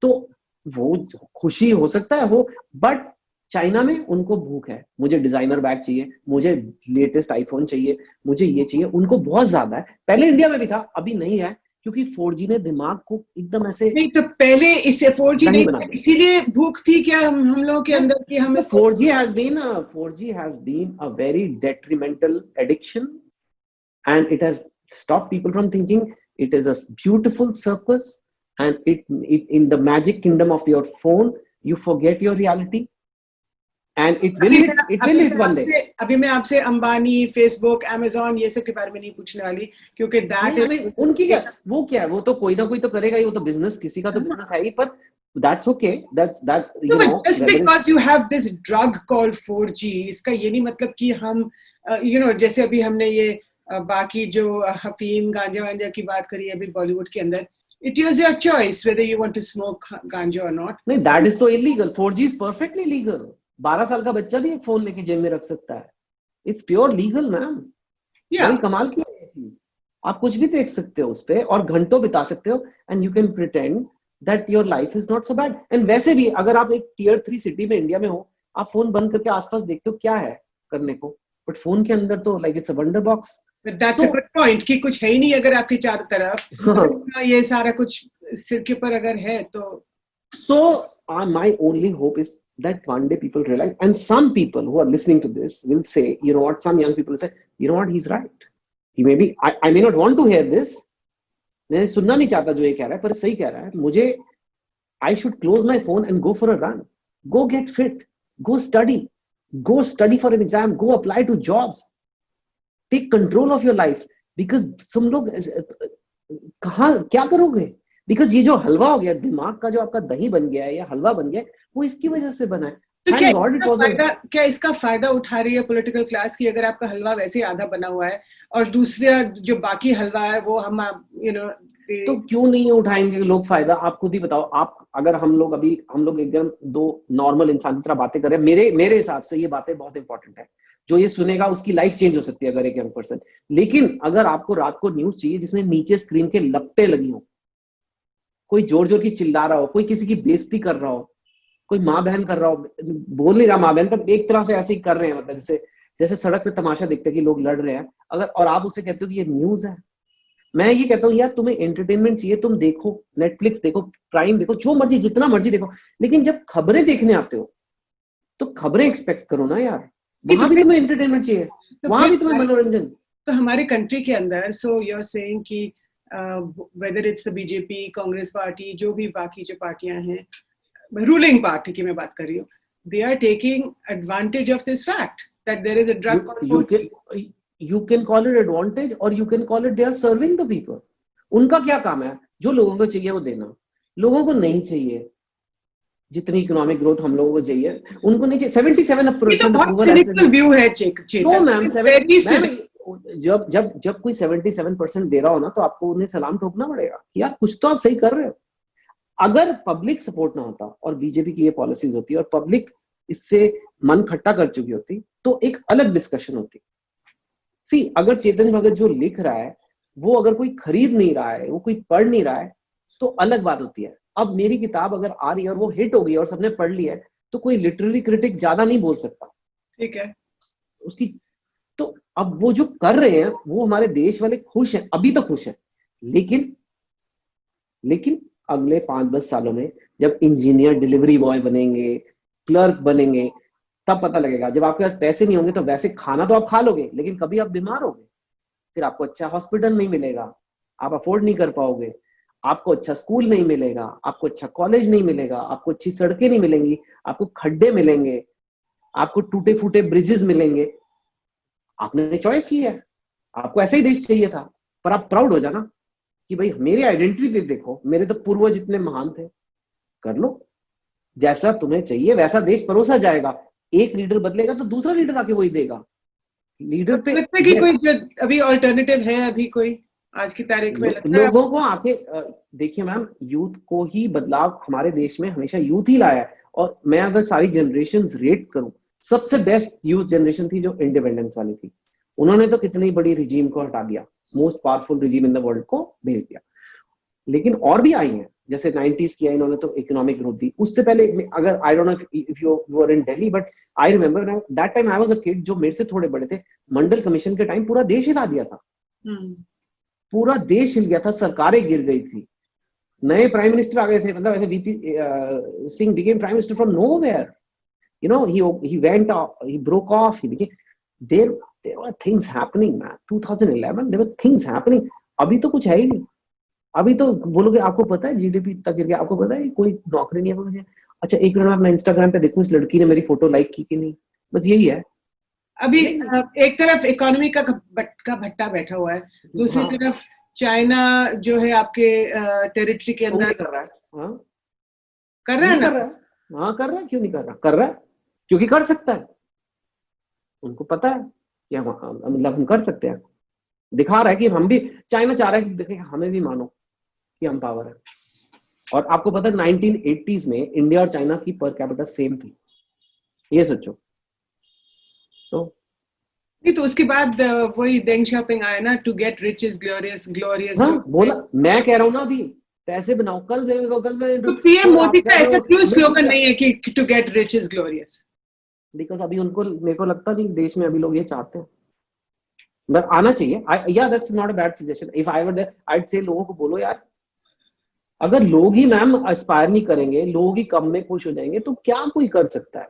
तो वो खुशी हो सकता है हो, बट चाइना में उनको भूख है. मुझे डिजाइनर बैग चाहिए, मुझे लेटेस्ट आईफोन चाहिए, मुझे ये चाहिए, उनको बहुत ज्यादा है. पहले इंडिया में भी था, अभी नहीं है, क्योंकि 4G ने दिमाग को एकदम ऐसे. नहीं तो पहले इसे 4G नहीं, इसीलिए भूख थी क्या हम लोगों के अंदर कि हम 4G has been a very detrimental addiction, and it has stopped people from thinking. It is a beautiful circus, and it in the magic kingdom of your phone, you forget your reality. And it will hit one day. अभी मैं आपसे Ambani, Facebook, Amazon ये सब के बारे में नहीं पूछने वाली, क्योंकि उनकी क्या, वो क्या है, वो तो कोई ना कोई तो करेगा ही, वो तो बिजनेस, किसी का तो बिजनेस है ही. पर that's okay, that you know, just because you have this drug called 4G, इसका ये नहीं मतलब कि हम you know, जैसे अभी हमने ये बाकी जो हफीम, गांजा की बात करी अभी बॉलीवुड के अंदर, it is your choice whether you want to smoke ganja or not. नहीं, that is so illegal. 4G is perfectly legal. 12 साल का बच्चा भी एक फोन लेके जेब में रख सकता है. It's pure legal, ma'am. बड़ी कमाल की है ये चीज. आप कुछ भी देख सकते हो उस पे और घंटों बिता सकते हो, and you can pretend that your life is not so bad. And वैसे भी अगर आप एक tier 3 सिटी में इंडिया में हो, आप फोन बंद करके आसपास देखते हो क्या है करने को, बट फोन के अंदर तो like it's a wonder box. But that's a good point कि कुछ है ही नहीं अगर आपके चारों तरफ. ये सारा कुछ सिर के ऊपर अगर है तो. So my only hope is that one day people realize, and some people who are listening to this will say, you know what, some young people will say, you know what, he's right. He may be, I may not want to hear this. मैं सुनना नहीं चाहता जो ये कह रहा है, पर सही कह रहा है. मुझे, I should close my phone and go for a run. Go get fit. Go study for an exam. Go apply to jobs. Take control of your life. Because तुम लोग कहाँ क्या करोगे? Because ये जो हलवा हो गया, दिमाग का जो आपका दही बन गया है या हलवा बन गया है, वो इसकी वजह से बना है. तो क्या इसका फायदा उठा रही है पॉलिटिकल क्लास की, अगर आपका हलवा वैसे ही आधा बना हुआ है और दूसरा जो बाकी हलवा है वो हम you know, तो क्यों नहीं उठाएंगे लोग फायदा? आप खुद ही बताओ. आप अगर हम लोग एकदम दो नॉर्मल इंसान की तरह बातें करें, मेरे हिसाब से ये बातें बहुत इंपॉर्टेंट है. जो ये सुनेगा उसकी लाइफ चेंज हो सकती है अगर एक यंग पर्सन. लेकिन अगर आपको रात को न्यूज चाहिए जिसमें नीचे स्क्रीन के लपटे लगी हो, कोई जोर जोर की चिल्ला रहा हो, कोई किसी की बेइज्जती कर रहा हो, कोई माँ बहन कर रहा हो, बोल नहीं रहा माँ बहन, पर एक तरह से ऐसे ही कर रहे हैं, मतलब जैसे सड़क पे तमाशा देखते हैं कि लोग लड़ रहे हैं, अगर और आप उसे कहते हो कि ये न्यूज है. मैं ये कहता हूँ यार, तुम्हें एंटरटेनमेंट चाहिए, तुम देखो, नेटफ्लिक्स देखो, प्राइम देखो, जो मर्जी जितना मर्जी देखो, लेकिन जब खबरें देखने आते हो तो खबरें एक्सपेक्ट करो ना यार. वहां भी तुम्हें एंटरटेनमेंट चाहिए, वहां भी तुम्हें मनोरंजन. तो हमारे कंट्री के अंदर, सो यू आर सेइंग कि whether it's the BJP, Congress party, जो भी बाकी जो पार्टियां हैं, रूलिंग पार्टी की मैं बात कर रही हूँ, they are taking advantage of this fact that there is a drug called you can call it advantage or you can call it they are serving the people. उनका क्या काम है? जो लोगों को चाहिए वो देना. लोगों को नहीं चाहिए जितनी इकोनॉमिक ग्रोथ हम लोगों को चाहिए, उनको नहीं चाहिए. 77% व्यू है तो मैम जब कोई 77% दे रहा हो ना, तो आपको उन्हें सलाम ठोकना पड़ेगा कि यार कुछ तो आप सही कर रहे हो. अगर पब्लिक सपोर्ट ना होता और बीजेपी की ये पॉलिसीज होती और पब्लिक इससे मन खट्टा कर चुकी होती तो एक अलग डिस्कशन होती। सी, अगर चेतन भगत जो लिख रहा है वो अगर कोई खरीद नहीं रहा है, वो कोई पढ़ नहीं रहा है, तो अलग बात होती है। अब मेरी किताब अगर आ रही है और वो हिट हो गई और सबने पढ़ लिया है, तो कोई लिटरेरी क्रिटिक ज्यादा नहीं बोल सकता। ठीक है उसकी तो अब वो जो कर रहे हैं वो हमारे देश वाले खुश हैं, अभी तो खुश हैं, लेकिन लेकिन अगले 5-10 सालों में जब इंजीनियर डिलीवरी बॉय बनेंगे, क्लर्क बनेंगे, तब पता लगेगा। जब आपके पास पैसे नहीं होंगे तो वैसे खाना तो आप खा लोगे, लेकिन कभी आप बीमार होगे, फिर आपको अच्छा हॉस्पिटल नहीं मिलेगा, आप अफोर्ड नहीं कर पाओगे, आपको अच्छा स्कूल नहीं मिलेगा, आपको अच्छा कॉलेज नहीं मिलेगा, आपको अच्छी सड़कें नहीं मिलेंगी, आपको खड्डे मिलेंगे, आपको टूटे फूटे ब्रिजेस मिलेंगे। आपने चॉइस की है, आपको ऐसा ही देश चाहिए था, पर आप प्राउड हो जाना कि भाई मेरी आइडेंटिटी देखो, मेरे तो पूर्वज इतने महान थे। कर लो, जैसा तुम्हें चाहिए वैसा देश परोसा जाएगा। एक लीडर बदलेगा तो दूसरा लीडर आके वही देगा। लीडर पे लगता है कि कोई जो अभी ऑल्टरनेटिव है, अभी कोई आज की तारीख में लगता है लोगों को आके देखिए मैम, यूथ को ही बदलाव हमारे देश में हमेशा यूथ ही लाया है। और मैं अगर सारी जनरेशन रेट करूं, सबसे बेस्ट यूथ जनरेशन थी जो इंडिपेंडेंस वाली थी। उन्होंने तो कितनी बड़ी रिजीम को हटा दिया, most powerful regime in the world को भेज दिया। लेकिन और भी आई हैं, जैसे 90s किया इन्होंने तो इकोनॉमिक ग्रोथ दी। उससे पहले अगर I don't know if you were in Delhi, but I remember that time I was a kid, जो मेरे से थोड़े बड़े थे, मंडल कमीशन के टाइम पूरा देश हिला दिया था। पूरा देश हिल गया था, सरकारें गिर गई थी, नए प्राइम मिनिस्टर आ गए थे। मतलब ऐसे VP Singh became prime minister from nowhere, you know, he went off, he broke off, he became there were things happening man, 2011 there were things happening। अभी तो कुछ है ही नहीं। अभी तो बोलोगे आपको पता है जीडीपी तक गिर गया, आपको पता है कोई नौकरी नहीं है, बोलोगे अच्छा एक मिनट में अपना इंस्टाग्राम पे देखूं इस लड़की ने मेरी फोटो लाइक की कि नहीं, बस यही है। अभी एक तरफ इकोनॉमी का भट्टा बैठा हुआ है, दूसरी तरफ चाइना जो है आपके टेरिटरी के अंदर कर रहा है। हाँ कर रहा है ना, हाँ कर रहा है, क्यों नहीं कर रहा? कर रहा है क्योंकि कर सकता है, उनको पता है कि हम मतलब हम कर सकते हैं। दिखा रहा है कि हम भी, चाइना चाह रहा है कि देखें हमें भी मानो कि हम पावर है। और आपको पता है 1980s में इंडिया और चाइना की पर कैपिटा सेम थी, ये सोचो। तो नहीं तो उसके बाद वही डेंग शॉपिंग आया ना, to get rich is glorious, glorious. हाँ बोला, मैं कह रहा हूँ ना अभी पैसे बनाओ, कल मैं तो पीएम मोदी का ऐसा क्यों स्लोगन नहीं है कि to get rich is glorious? Because अभी उनको, मेरे को लगता नहीं देश में अभी लोग ये चाहते हैं, बट आना चाहिए। या that's not a bad suggestion. If I were there I'd say लोगों को बोलो यार, अगर लोग ही मैम एस्पायर नहीं करेंगे, लोग ही कम में खुश हो जाएंगे, तो क्या कोई कर सकता है?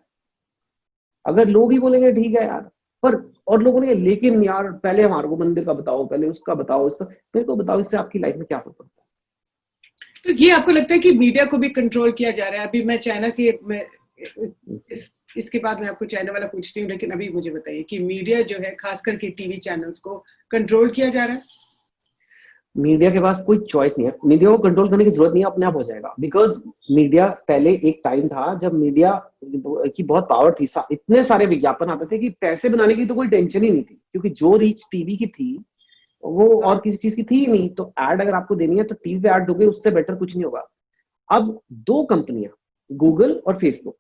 अगर लोग ही बोलेंगे ठीक है यार, पर और लोग बोलेंगे लेकिन यार पहले हमारे को मंदिर का बताओ, पहले उसका बताओ, इसका मेरे को बताओ, इससे आपकी लाइफ में क्या फर्क पड़ता है? तो ये आपको लगता है कि मीडिया को भी कंट्रोल किया जा रहा है? अभी मैं चाइना की इसके बाद मैं आपको चाइना वाला पूछती हूँ, लेकिन अभी मुझे बताइए कि मीडिया जो है, खास करके टीवी चैनल्स को कंट्रोल किया जा रहा है? मीडिया के पास कोई चॉइस नहीं है, मीडिया को कंट्रोल करने की जरूरत नहीं है, अपने आप हो जाएगा। बिकॉज मीडिया, पहले एक टाइम था जब मीडिया की बहुत पावर थी, इतने सारे विज्ञापन आते थे कि पैसे बनाने की तो कोई टेंशन ही नहीं थी, क्योंकि जो रीच टीवी की थी वो और किसी चीज की थी ही नहीं। तो एड अगर आपको देनी है तो टीवी पे एड दोगे, उससे बेटर कुछ नहीं होगा। अब दो कंपनियां, गूगल और फेसबुक,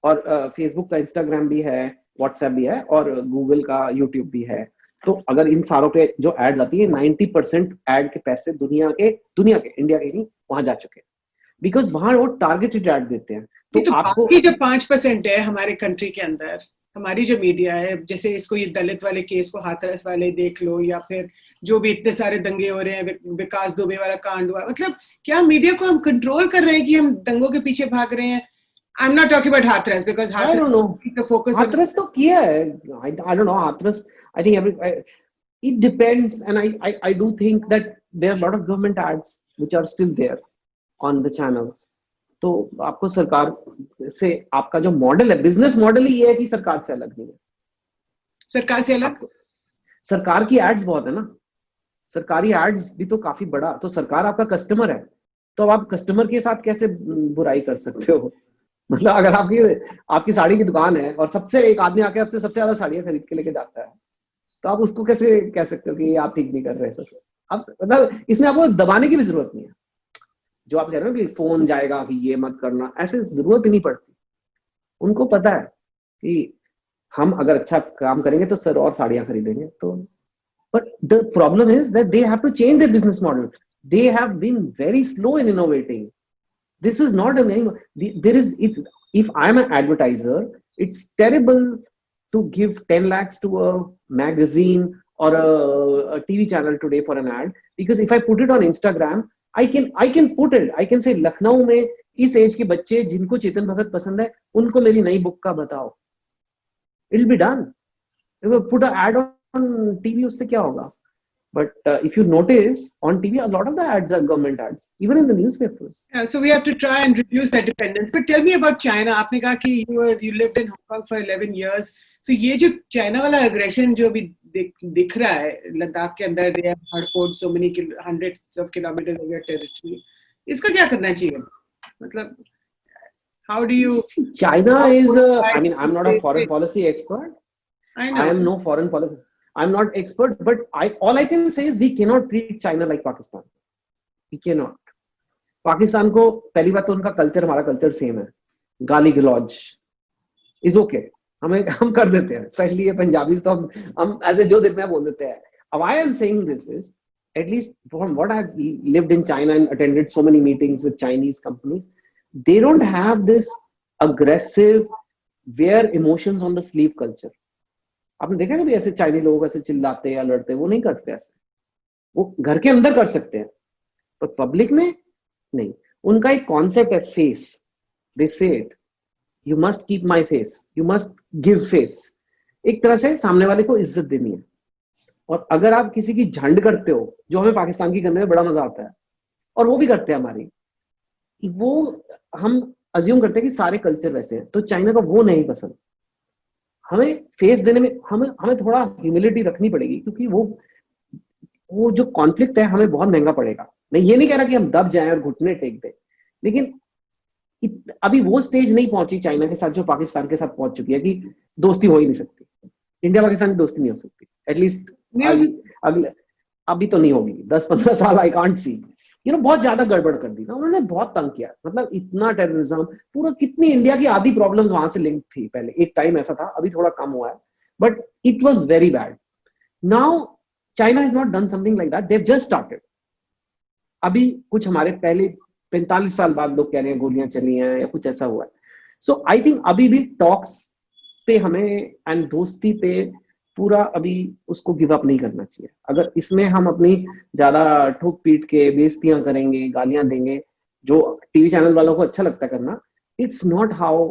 और फेसबुक का इंस्टाग्राम भी है, व्हाट्सएप भी है, और गूगल का यूट्यूब भी है। तो अगर इन सारों पे जो एड आती है, 90% एड के पैसे दुनिया के इंडिया के नहीं, वहां जा चुके हैं, बिकॉज वहां वो टारगेटेड एड देते हैं। तो आपको बाकी जो 5% है हमारे कंट्री के अंदर, हमारी जो मीडिया है, जैसे इसको ये दलित वाले केस को, हाथरस वाले देख लो, या फिर जो भी इतने सारे दंगे हो रहे हैं, विकास दुबे वाला कांड हुआ, मतलब क्या मीडिया को हम कंट्रोल कर रहे हैं कि हम दंगों के पीछे भाग रहे हैं? I am not talking about Hathras, because Hathras तो किया है, I don't know Hathras. I think it depends, and I do think that there are a lot of government ads which are still there on the channels. तो आपको सरकार से, आपका जो model है, बिजनेस मॉडल ही ये है कि सरकार से अलग नहीं है। सरकार से अलग? सरकार की एड्स बहुत है ना, सरकारी एड्स भी तो काफी बड़ा, तो सरकार आपका कस्टमर है, तो आप कस्टमर के साथ कैसे बुराई कर सकते हो? मतलब अगर आपकी साड़ी की दुकान है और सबसे एक आदमी आके आपसे सबसे ज्यादा साड़ियां खरीद के लेके जाता है, तो आप उसको कैसे कह सकते हो कि आप ठीक नहीं कर रहे सब? आप मतलब इसमें आपको दबाने की भी जरूरत नहीं है। जो आप कह रहे हो कि फोन जाएगा कि ये मत करना, ऐसे जरूरत ही नहीं पड़ती। उनको पता है कि हम अगर अच्छा काम करेंगे तो सर और साड़ियां खरीदेंगे। तो but the problem is that they have to change their business model. They have been very slow in innovating. This is not a name. There is, it's, if I'm an advertiser, it's terrible to give 10 lakhs to a magazine or a TV channel today for an ad, because if I put it on Instagram, I can put it, I can say Lucknow में इस as के बच्चे जिनको चेतन भगत पसंद है उनको मेरी नई बुक का बताओ, it'll be done. Put an ad on TV, उससे क्या होगा? But if you notice on TV, a lot of the ads are government ads, even in the newspapers. Yeah, so we have to try and reduce that dependence. But tell me about China. आपने कहा कि you lived in Hong Kong for 11 years. तो ये जो China वाला aggression जो भी दिख रहा है लद्दाख के अंदर, they have hard-fought so many hundreds of kilometers of their territory. इसका क्या करना चाहिए? मतलब, how do you? China is I mean, I'm not a foreign policy expert. I know. I am no foreign policy. I'm not expert, but all I can say is we cannot treat China like Pakistan. We cannot. Pakistan को पहली बात तो उनका culture हमारा culture same है, गाली गलौज is okay, हम कर देते हैं, स्पेशली ये पंजाबी तो हम ऐसे जो दिन में बोल देते हैं. Why I'm saying this is, at least from what I've lived in China and attended so many meetings with Chinese companies, they don't have this aggressive wear emotions on the sleeve culture. आपने देखा कभी ऐसे Chinese लोग ऐसे चिल्लाते या लड़ते? वो नहीं करते ऐसे. वो घर के अंदर कर सकते हैं पर पब्लिक में नहीं. उनका एक कॉन्सेप्ट है फेस. दे से it, you must keep my face, you must give face. एक तरह से सामने वाले को इज्जत देनी है. और अगर आप किसी की झंड करते हो, जो हमें पाकिस्तान की करने में बड़ा मजा आता है और वो भी करते हैं हमारी, वो हम अज्यूम करते हैं कि सारे कल्चर वैसे हैं. तो चाइना का वो नहीं पसंद. हमें फेस देने में हमें थोड़ा ह्यूमिलिटी रखनी पड़ेगी, क्योंकि वो जो कॉन्फ्लिक्ट है हमें बहुत महंगा पड़ेगा. मैं ये नहीं कह रहा कि हम दब जाएं और घुटने टेक दें, लेकिन अभी वो स्टेज नहीं पहुंची चाइना के साथ जो पाकिस्तान के साथ पहुंच चुकी है कि दोस्ती हो ही नहीं सकती. इंडिया पाकिस्तान की दोस्ती नहीं हो सकती, एटलीस्ट अगले अभी तो नहीं होगी. 10-15 साल आई कांट सी. बहुत ज्यादा गड़बड़ कर दी ना उन्होंने, बहुत तंग किया. मतलब इतना टेररिज्म, पूरा कितनी इंडिया की आधी प्रॉब्लम्स वहां से लिंक थी पहले. एक टाइम ऐसा था, अभी थोड़ा कम हुआ है, but it was very bad. Now China has not done something like that. They have just started. अभी कुछ हमारे पहले 45 साल बाद लोग कह रहे हैं गोलियां चली हैं या कुछ ऐसा हुआ है. सो आई थिंक अभी भी टॉक्स पे हमें एंड दोस्ती पे पूरा अभी उसको गिव अप नहीं करना चाहिए. अगर इसमें हम अपनी ज्यादा ठोक पीट के बेइज्जतियां करेंगे, गालियां देंगे, जो टीवी चैनल वालों को अच्छा लगता है करना, it's not how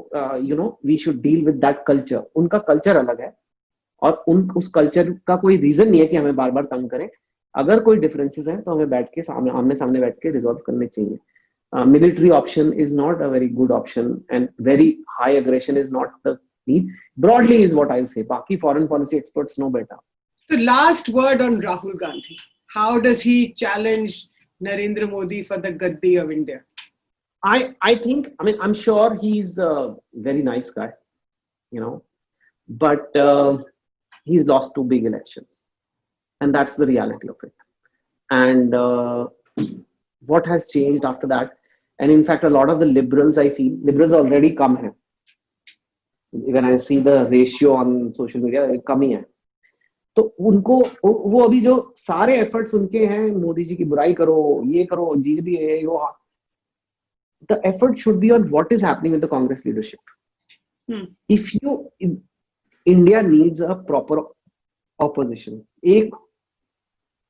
we should deal with that culture. उनका कल्चर अलग है और उस कल्चर का कोई रीजन नहीं है कि हमें बार बार तंग करें. अगर कोई डिफरेंसेस हैं तो हमें बैठ के आमने सामने बैठ के रिजॉल्व करने चाहिए. Military option is not a very good option, and very high aggression is not the need. Broadly is what I'll say. Baki foreign policy experts know better. The last word on Rahul Gandhi. How does he challenge Narendra Modi for the gaddi of India? I think, I'm sure he's a very nice guy, but he's lost 2 big elections, and that's the reality of it. And what has changed after that? And in fact, a lot of the liberals, I feel, liberals already come here. When I see the ratio on social media, कम ही है. तो उनको वो अभी जो सारे efforts उनके हैं, मोदी जी की बुराई करो, ये करो, जी भी है वो. The effort should be on what is happening with the Congress leadership. If India needs a proper opposition. एक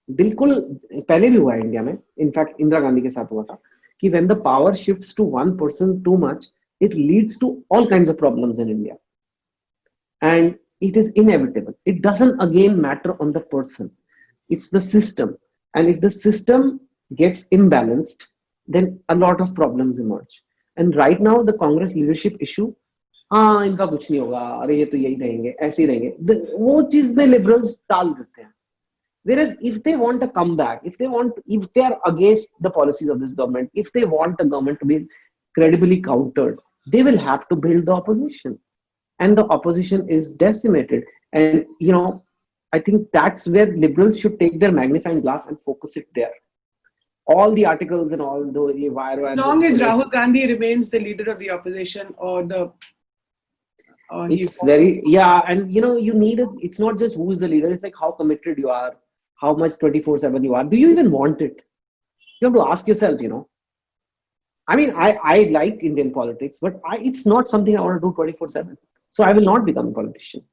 बिल्कुल पहले भी हुआ है इंडिया में, इनफैक्ट इंदिरा गांधी के साथ हुआ था, कि when the power shifts to one person too much, it leads to all kinds of problems in India. And it is inevitable. It doesn't again matter on the person. It's the system. And if the system gets imbalanced, then a lot of problems emerge. And right now, the Congress leadership issue, इनका कुछ नहीं होगा, अरे ये तो यही रहेंगे, ऐसे ही रहेंगे, वो चीज में liberals टाल देते हैं. Whereas if they want a comeback, if they are against the policies of this government, if they want the government to be credibly countered, they will have to build the opposition. And the opposition is decimated. And, I think that's where liberals should take their magnifying glass and focus it there. all the articles and all the wire. As long as Rahul Gandhi remains the leader of the opposition, it's very, yeah, and you need it. It's not just who is the leader, it's like how committed you are, how much 24/7 you are. Do you even want it? You have to ask yourself, I mean, I like Indian politics, but it's not something I want to do 24/7. So I will not become a politician.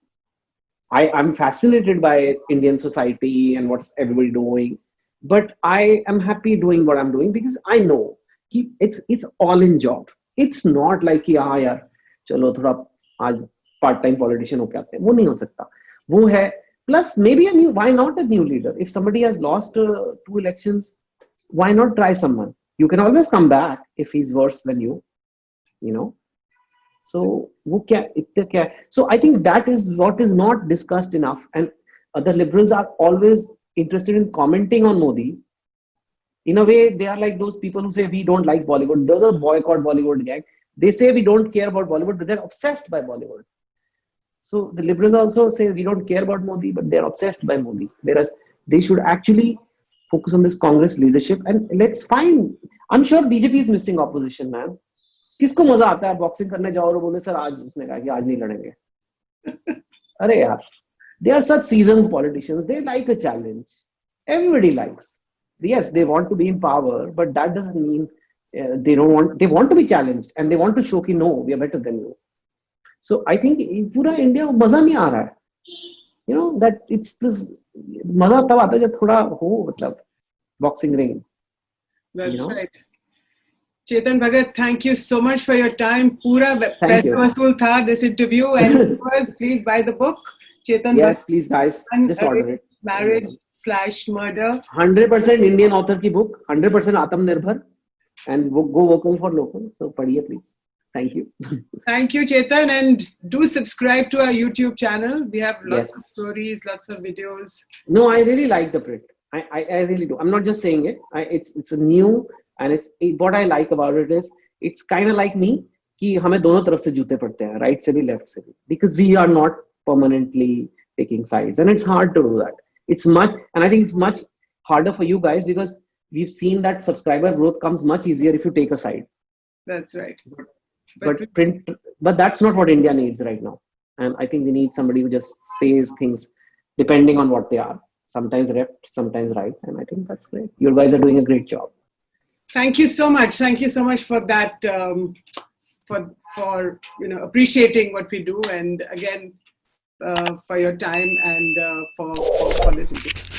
I'm fascinated by Indian society and what's everybody doing, but I am happy doing what I'm doing because I know it's all in job. It's not like कि हाँ यार चलो थोड़ा आज part time politician हो के आते हैं, वो नहीं हो सकता. वो है plus maybe why not a new leader? If somebody has lost 2 elections, why not try someone? You can always come back if he's worse than you. So so I think that is what is not discussed enough, and the liberals are always interested in commenting on Modi. In a way, they are like those people who say we don't like Bollywood. Those are boycott Bollywood gang. They say we don't care about Bollywood, but they're obsessed by Bollywood. So the liberals also say we don't care about Modi, but they're obsessed by Modi. Whereas they should actually focus on this Congress leadership and let's find. I'm sure BJP is missing opposition, man. किसको मजा आता है boxing करने जाओ और बोले sir आज उसने कहा कि आज नहीं लड़ेंगे. अरे यार, they are such seasoned politicians. They like a challenge. Everybody likes. Yes, they want to be in power, but that doesn't mean they don't want. They want to be challenged and they want to show कि no, we are better than you. So I think पूरा India को मजा नहीं आ रहा है. That it's this मजा तब आता है जब थोड़ा हो मतलब boxing ring. That's right. Chetan Bhagat, thank you so much for your time. Pura Thank you. vasool tha this interview, and viewers, please buy the book. Chetan Yes, Bhagat, please guys, just order it. Marriage/murder. 100% Indian author की book, 100% आत्मनिर्भर, and go vocal for local. So पढ़िए please. Thank you. Thank you, Chetan, and do subscribe to our YouTube channel. We have lots of Yes. stories, lots of videos. No, I really like the print. I really do. I'm not just saying it. It's a new, and what I like about it is it's kind of like me कि हमें दोनों तरफ से जूते पड़ते हैं, right से भी left से भी, because we are not permanently taking sides, and it's hard to do that. And I think it's much harder for you guys because we've seen that subscriber growth comes much easier if you take a side. That's right. But that's not what India needs right now. And I think we need somebody who just says things depending on what they are. Sometimes left, sometimes right. And I think that's great. You guys are doing a great job. Thank you so much. Thank you so much for that, for appreciating what we do, and again, for your time and for this interview.